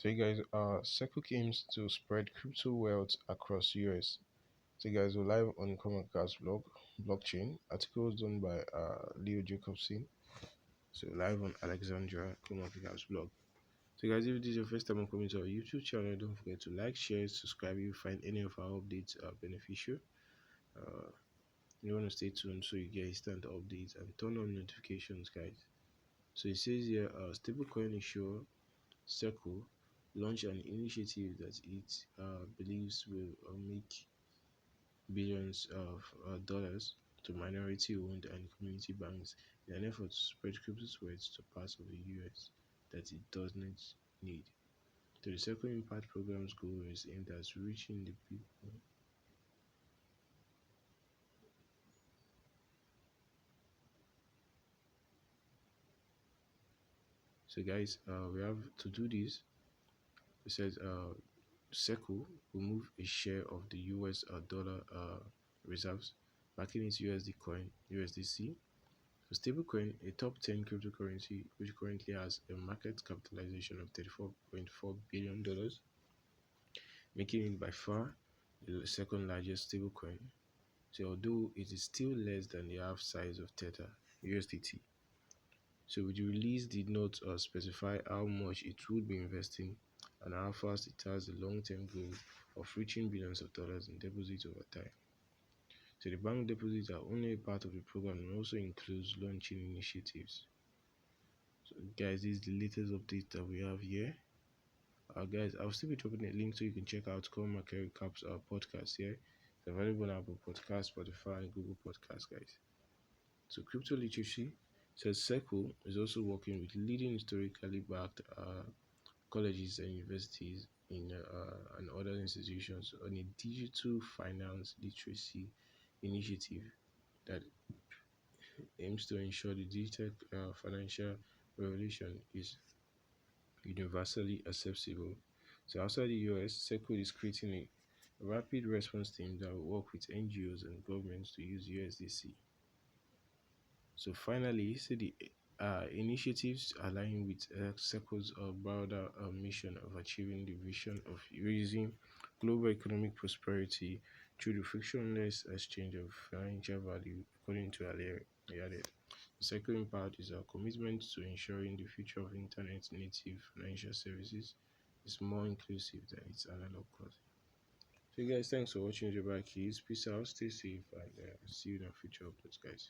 So you guys, Circle aims to spread crypto wealth across US. So you guys, we're live on CoinMarketCap's blockchain. Articles done by Leo Jacobson. So live on Alexandria, CoinMarketCap's blog. So guys, if this is your first time on coming to our YouTube channel, don't forget to like, share, subscribe if you find any of our updates beneficial. You want to stay tuned so you get instant updates and turn on notifications, guys. So it says here, stablecoin issuer Circle launched an initiative that it believes will make billions of dollars to minority-owned and community banks in an effort to spread crypto words to parts of the US that it does not need. So the Circle Impact Program's goal is aimed at reaching the people. So guys, we have to do this. It says Circle will move a share of the US dollar reserves, backing its USD coin USDC. So stablecoin, a top 10 cryptocurrency which currently has a market capitalization of $34.4 billion, making it by far the second largest stablecoin. So although it is still less than the half size of Tether USDT. So the release did not specify how much it would be investing and how fast it has the long-term goal of reaching billions of dollars in deposits over time. So the bank deposits are only a part of the program and also includes launching initiatives. So guys, this is the latest update that we have here. Guys, I'll still be dropping a link so you can check out CoinMarketCap's podcast here. It's available on Apple Podcasts, Spotify, and Google Podcasts, guys. So crypto literacy says Circle is also working with leading historically backed colleges and universities and other institutions on a digital finance literacy initiative that aims to ensure the digital financial revolution is universally accessible. So outside the US, Circle is creating a rapid response team that will work with NGOs and governments to use USDC. So finally, see the initiatives align with Circle's broader mission of achieving the vision of raising global economic prosperity through the frictionless exchange of financial value, according to Ali. The second impact is our commitment to ensuring the future of internet native financial services is more inclusive than its analog cousin. So guys, thanks for watching. Your back keys. Peace out, stay safe, and see you in our future uploads, guys.